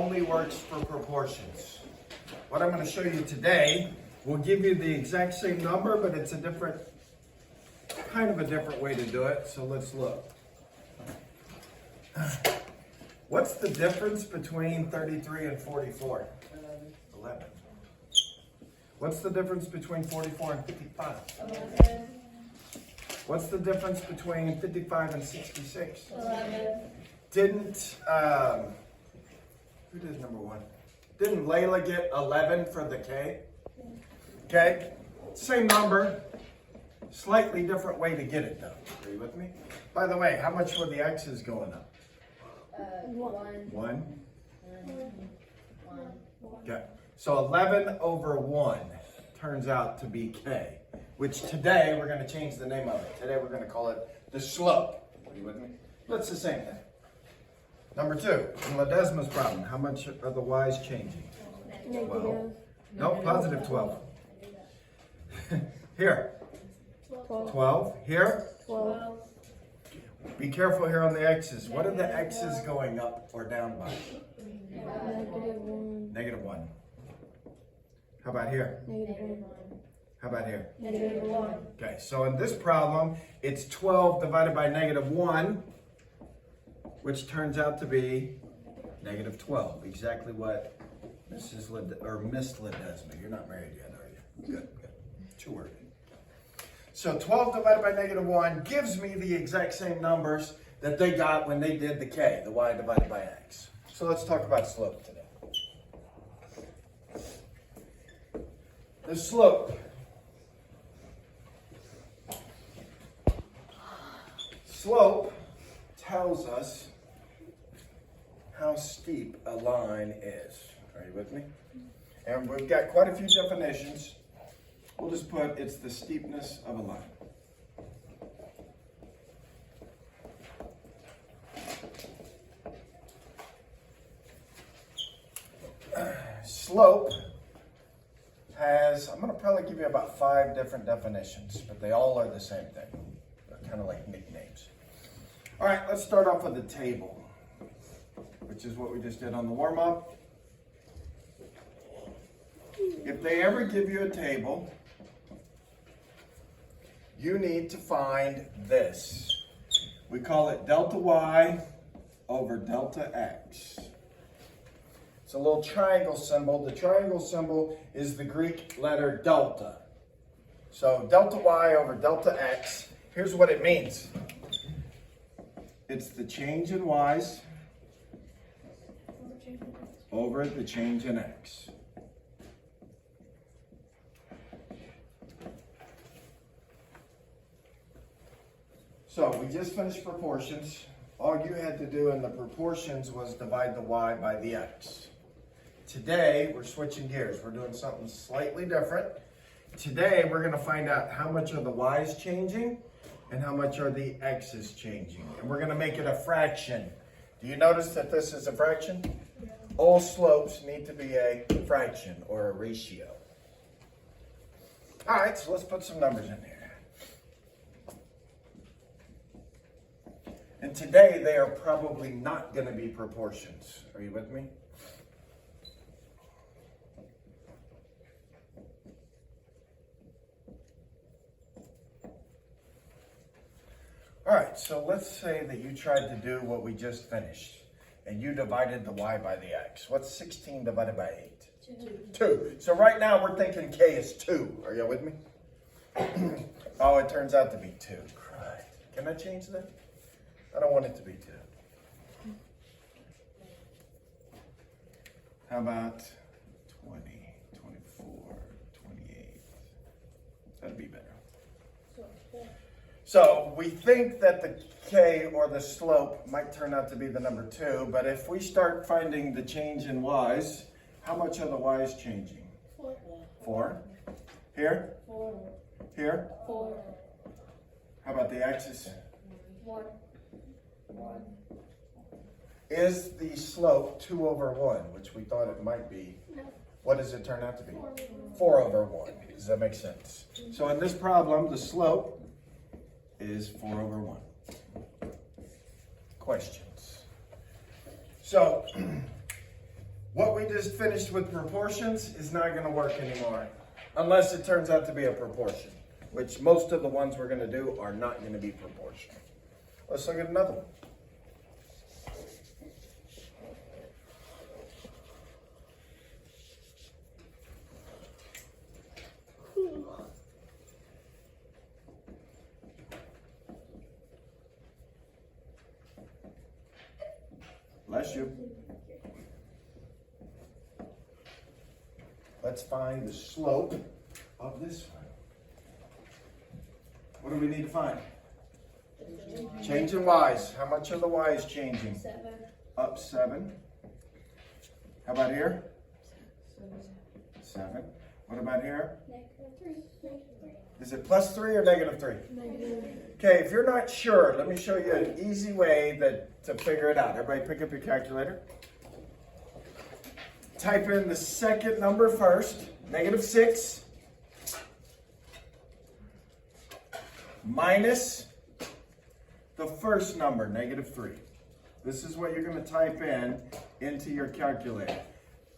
only works for proportions. What I'm going to show you today will give you the exact same number, but it's a different, kind of a different way to do it. So let's look. What's the difference between 33 and 44? 11. What's the difference between 44 and 55? 11. What's the difference between 55 and 66? 11. Didn't, who did number one? Didn't Layla get 11 for the K? Okay, same number, slightly different way to get it though. Are you with me? By the way, how much were the X's going up? 1. 1? Okay, so 11 over 1 turns out to be K, which today we're going to change the name of it. Today we're going to call it the slope. Are you with me? That's the same thing. Number 2, in Ledesma's problem, how much are the Y's changing? 12. No, positive 12. Here. 12. Here. 12. Be careful here on the X's. What are the X's going up or down by? -1. -1. How about here? -1. How about here? -1. Okay, so in this problem, it's 12 divided by -1, which turns out to be -12. Exactly what Miss Ledesma. You're not married yet, are you? Good, good. Too early. So 12 divided by -1 gives me the exact same numbers that they got when they did the K, the Y divided by X. So let's talk about slope today. The slope. Slope tells us how steep a line is. Are you with me? And we've got quite a few definitions. We'll just put it's the steepness of a line. Slope has, I'm going to probably give you about 5 different definitions, but they all are the same thing. They're kind of like nicknames. All right, let's start off with the table, which is what we just did on the warm-up. If they ever give you a table, you need to find this. We call it delta y over delta x. It's a little triangle symbol. The triangle symbol is the Greek letter delta. So delta y over delta x, here's what it means. It's the change in y's over the change in x. So we just finished proportions. All you had to do in the proportions was divide the y by the x. Today, we're switching gears. We're doing something slightly different. Today, we're going to find out how much are the y's changing and how much are the x's changing. And we're going to make it a fraction. Do you notice that this is a fraction? Yeah. All slopes need to be a fraction or a ratio. All right, so let's put some numbers in here. And today, they are probably not going to be proportions. Are you with me? All right, so let's say that you tried to do what we just finished, and you divided the y by the x. What's 16 divided by 8? 2. So right now, we're thinking k is 2. Are you with me? Oh, it turns out to be 2. Right. Can I change that? I don't want it to be 2. How about 20, 24, 28? That'd be better. So we think that the k or the slope might turn out to be the number 2, but if we start finding the change in y's, how much are the y's changing? 4. Here? 4. Here? 4. How about the x's? 1. Is the slope 2 over 1, which we thought it might be? No. What does it turn out to be? 4 over 1. Does that make sense? So in this problem, the slope is 4 over 1. Questions? So What we just finished with proportions is not going to work anymore, unless it turns out to be a proportion, which most of the ones we're going to do are not going to be proportional. Let's look at another one. Bless you. Let's find the slope of this one. What do we need to find? Changing y's. How much are the y's changing? 7. Up 7. How about here? 7. What about here? -3. Is it +3 or -3? Okay, if you're not sure, let me show you an easy way to figure it out. Everybody pick up your calculator. Type in the second number first, -6, minus the first number, -3. This is what you're going to type into your calculator.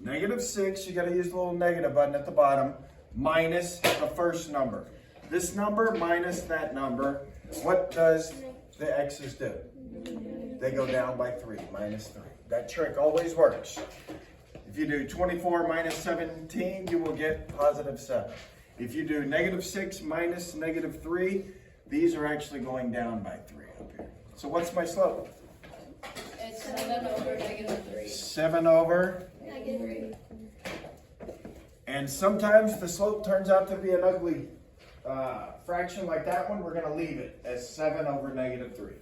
-6, you got to use the little negative button at the bottom, minus the first number. This number minus that number, what does the x's do? They go down by 3, -3. That trick always works. If you do 24 minus 17, you will get +7. If you do -6 minus -3, these are actually going down by 3 up here. So what's my slope? It's 7 over -3. 7 over. -3. And sometimes the slope turns out to be an ugly fraction like that one. We're going to leave it as 7 over -3.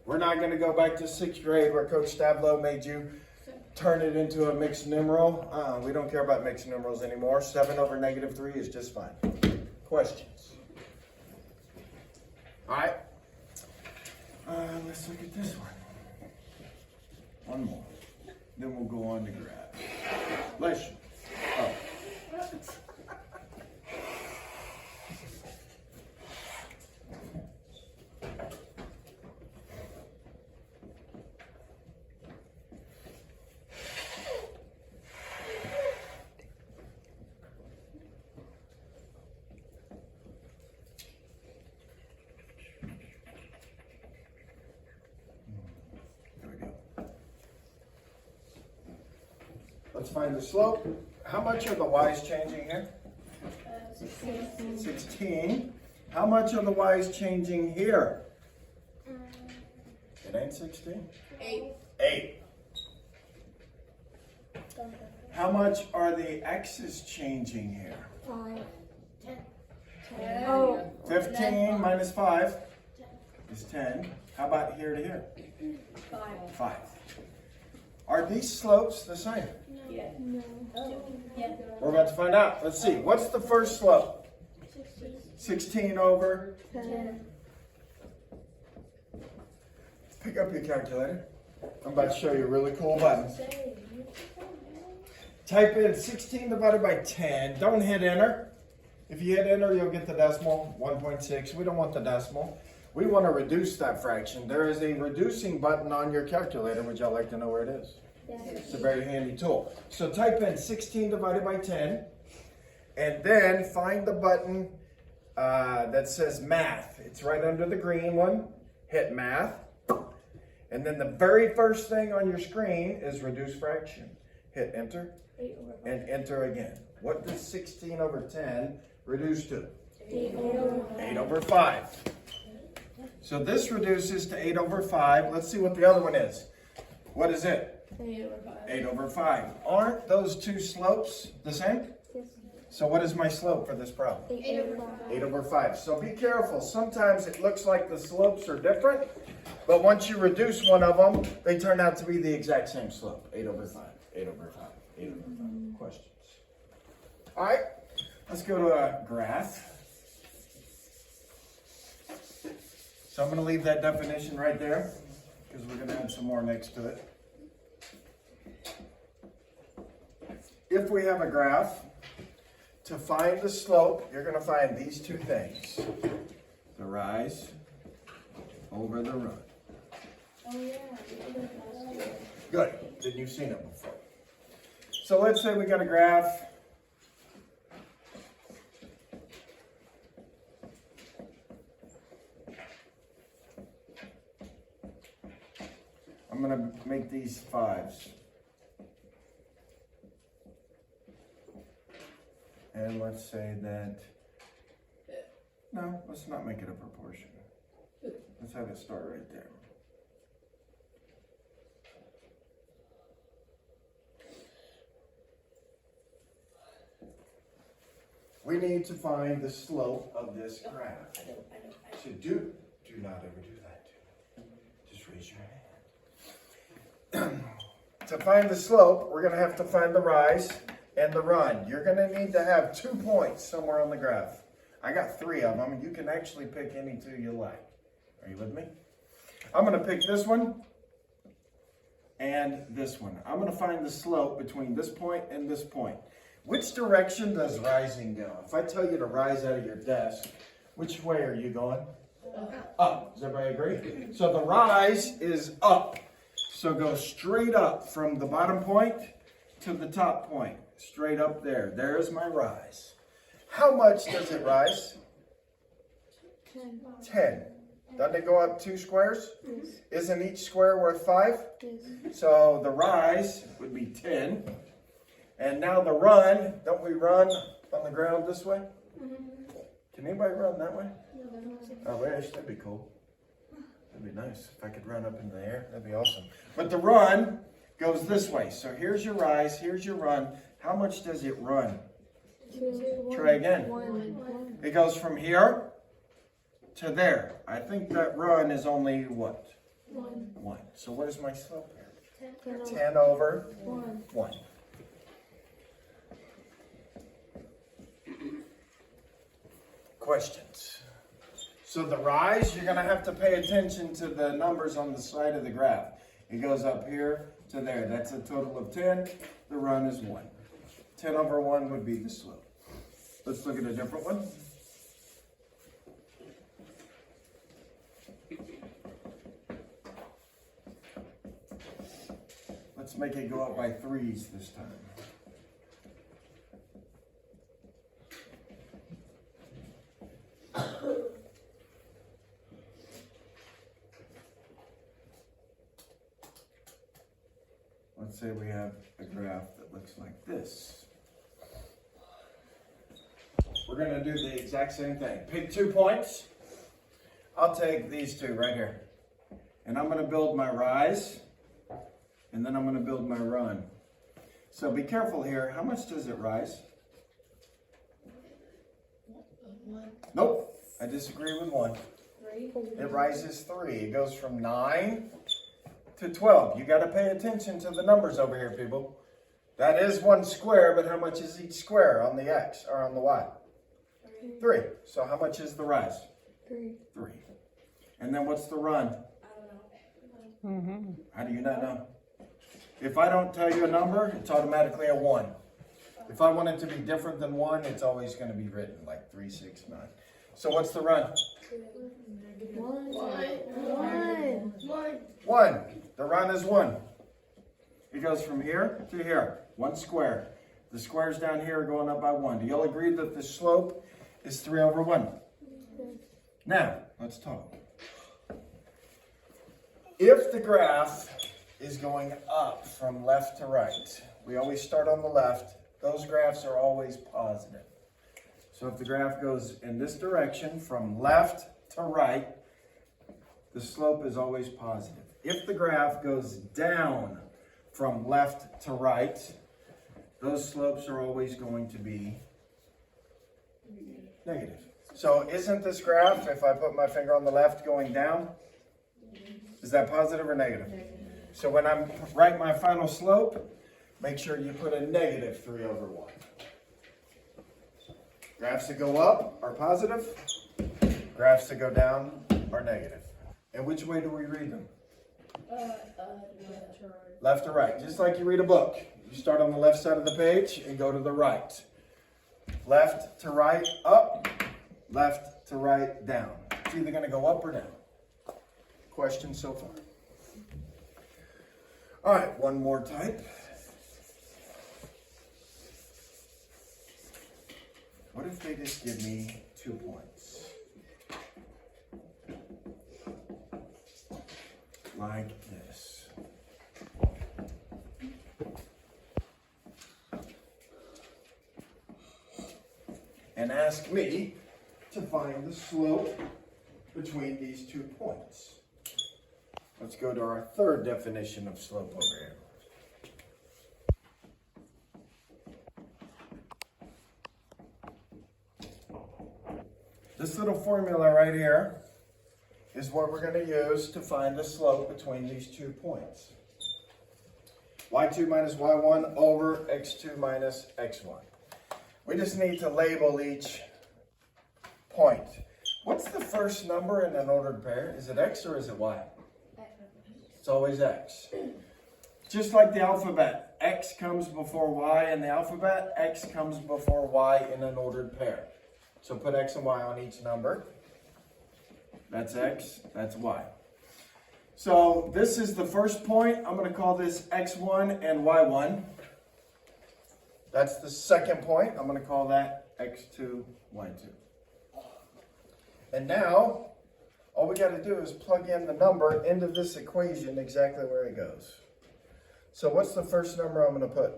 We're not going to go back to 6th grade where Coach Stablo made you turn it into a mixed numeral. We don't care about mixed numerals anymore. 7 over -3 is just fine. Questions? All right. Let's look at this one. One more. Then we'll go on to graph. Bless you. Oh. Let's find the slope. How much are the y's changing here? 16. 16. How much are the y's changing here? It ain't 16. 8. 8. How much are the x's changing here? 5. 10. 15 minus 5 is 10. How about here to here? 5. 5. Are these slopes the same? Yeah. No. Yeah. We're about to find out. Let's see. What's the first slope? 16. 16 over. 10. Pick up your calculator. I'm about to show you a really cool button. Type in 16 divided by 10. Don't hit enter. If you hit enter, you'll get the decimal, 1.6. We don't want the decimal. We want to reduce that fraction. There is a reducing button on your calculator. Would y'all like to know where it is? Yes. It's a very handy tool. So type in 16 divided by 10, and then find the button that says math. It's right under the green one. Hit math. And then the very first thing on your screen is reduce fraction. Hit enter and enter again. What does 16 over 10 reduce to? 8 over 5. 8 over 5. So this reduces to 8 over 5. Let's see what the other one is. What is it? 8 over 5. 8 over 5. Aren't those two slopes the same? Yes. So what is my slope for this problem? 8 over 5. 8 over 5. So be careful. Sometimes it looks like the slopes are different, but once you reduce one of them, they turn out to be the exact same slope. 8 over 5. 8 over 5. 8 over 5. Questions? All right. Let's go to a graph. So I'm going to leave that definition right there because we're going to add some more next to it. If we have a graph, to find the slope, you're going to find these two things. The rise over the run. Oh, yeah. Good. Then you've seen it before. So let's say we got a graph. I'm going to make these 5s. And let's say that, no, let's not make it a proportion. Let's have it start right there. We need to find the slope of this graph. So do not ever do that. Just raise your hand. To find the slope, we're going to have to find the rise and the run. You're going to need to have 2 points somewhere on the graph. I got 3 of them. You can actually pick any 2 you like. Are you with me? I'm going to pick this one and this one. I'm going to find the slope between this point and this point. Which direction does rising go? If I tell you to rise out of your desk, which way are you going? Up. Does everybody agree? So the rise is up. So go straight up from the bottom point to the top point. Straight up there. There's my rise. How much does it rise? 10. Doesn't it go up 2 squares? Yes. Isn't each square worth 5? Yes. So the rise would be 10. And now the run, don't we run on the ground this way? Can anybody run that way? I wish, that'd be cool. That'd be nice. If I could run up in the air, that'd be awesome. But the run goes this way. So here's your rise, here's your run. How much does it run? 2. Try again. 1. It goes from here to there. I think that run is only what? 1. So what is my slope here? 10 over 1. Questions? So the rise, you're going to have to pay attention to the numbers on the side of the graph. It goes up here to there. That's a total of 10. The run is 1. 10 over 1 would be the slope. Let's look at a different one. Let's make it go up by 3s this time. Let's say we have a graph that looks like this. We're going to do the exact same thing. Pick 2 points. I'll take these 2 right here. And I'm going to build my rise. And then I'm going to build my run. So be careful here. How much does it rise? 1. Nope. I disagree with 1. 3. It rises 3. It goes from 9 to 12. You got to pay attention to the numbers over here, people. That is 1 square, but how much is each square on the X or on the Y? 3. So how much is the rise? 3. And then what's the run? I don't know. How do you not know? If I don't tell you a number, it's automatically a 1. If I want it to be different than 1, it's always going to be written like 3, 6, 9. So what's the run? 1. The run is 1. It goes from here to here. 1 square. The squares down here are going up by 1. Do y'all agree that the slope is 3 over 1? Now, let's talk. If the graph is going up from left to right, we always start on the left. Those graphs are always positive. So if the graph goes in this direction from left to right, the slope is always positive. If the graph goes down from left to right, those slopes are always going to be negative. So isn't this graph, if I put my finger on the left, going down? Is that positive or negative? So when I'm writing my final slope, make sure you put a negative 3 over 1. Graphs that go up are positive. Graphs that go down are negative. And which way do we read them? Left to right. Just like you read a book. You start on the left side of the page and go to the right. Left to right, up. Left to right, down. It's either going to go up or down. Questions so far? All right, one more type. What if they just give me 2 points? Like this. And ask me to find the slope between these 2 points. Let's go to our third definition of slope over here. This little formula right here is what we're going to use to find the slope between these 2 points. y2 minus y1 over x2 minus x1. We just need to label each point. What's the first number in an ordered pair? Is it x or is it y? It's always x. Just like the alphabet, x comes before y in the alphabet, x comes before y in an ordered pair. So put x and y on each number. That's x, that's y. So this is the first point. I'm going to call this x1 and y1. That's the second point. I'm going to call that x2, y2. And now, all we got to do is plug in the number into this equation exactly where it goes. So what's the first number I'm going to put?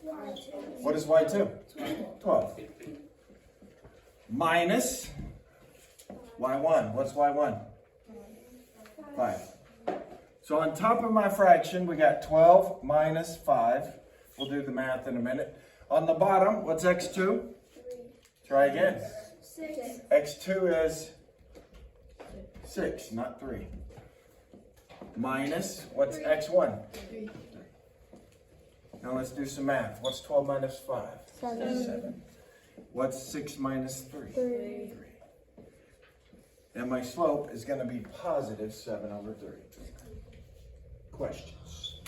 Y2. What is y2? 12. Minus y1. What's y1? 5. So on top of my fraction, we got 12 minus 5. We'll do the math in a minute. On the bottom, what's x2? 3. Try again. 6. x2 is 6, not 3. Minus, what's x1? 3. Now let's do some math. What's 12 minus 5? 7. What's 6 minus 3? 3. And my slope is going to be positive 7 over 3. Questions?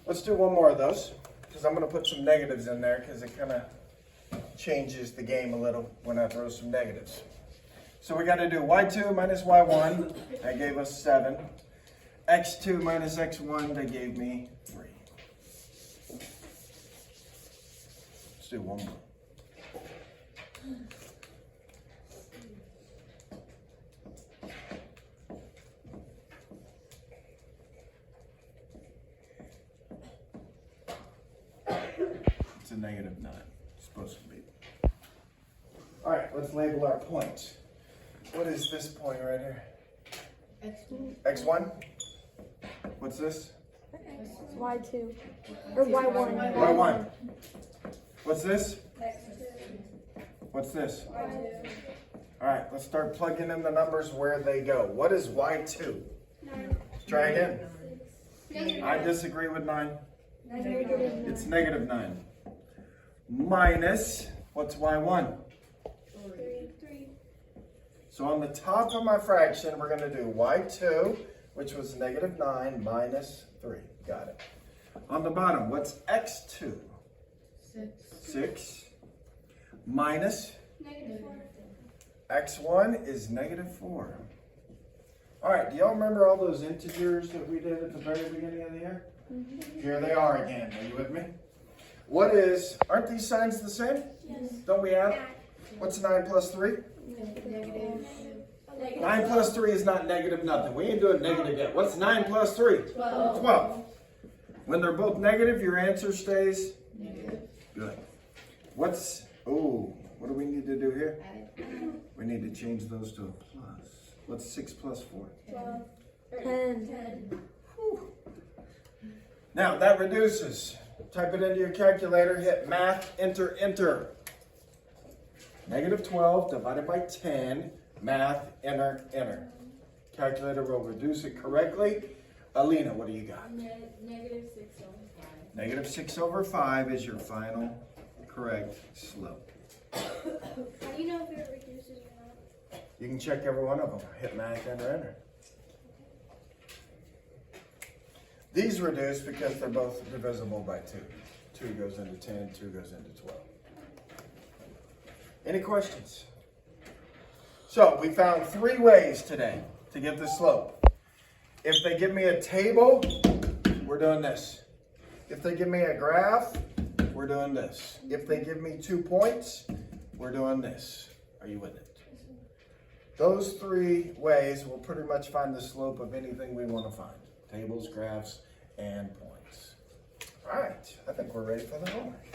Let's do one more of those, because I'm going to put some negatives in there, because it kind of changes the game a little when I throw some negatives. So we got to do y2 minus y1, that gave us 7. x2 minus x1, that gave me 3. Let's do one more. It's a negative 9. It's supposed to be. All right, let's label our points. What is this point right here? X1. X1? What's this? Y2. Or Y1. Y1. What's this? X2. What's this? Y2. All right, let's start plugging in the numbers where they go. What is Y2? 9. Try again. I disagree with 9. Negative 9. It's negative 9. Minus, what's Y1? 3. So on the top of my fraction, we're going to do y2, which was negative 9, minus 3. Got it. On the bottom, what's x2? 6. Minus Negative 4. x1 is negative 4. All right, do y'all remember all those integers that we did at the very beginning of the year? Mm-hmm. Here they are again. Are you with me? What is, aren't these signs the same? Yes. Don't we have? What's 9 plus 3? Negative. 9 plus 3 is not negative nothing. We ain't doing negative yet. What's 9 plus 3? 12. 12. When they're both negative, your answer stays? Negative. Good. What do we need to do here? We need to change those to a plus. What's 6 plus 4? 12. 10. Whew. Now, that reduces. Type it into your calculator, hit math, enter, enter. Negative 12 divided by 10, math, enter, enter. Calculator will reduce it correctly. Alina, what do you got? Negative 6 over 5. Negative 6 over 5 is your final correct slope. How do you know if it reduces or not? You can check every one of them. Hit math, enter, enter. These reduce because they're both divisible by 2. 2 goes into 10, 2 goes into 12. Any questions? So we found 3 ways today to get the slope. If they give me a table, we're doing this. If they give me a graph, we're we're doing this. If they give me 2 points, we're doing this. Are you with it? Those 3 ways will pretty much find the slope of anything we want to find. Tables, graphs, and points. All right, I think we're ready for the homework.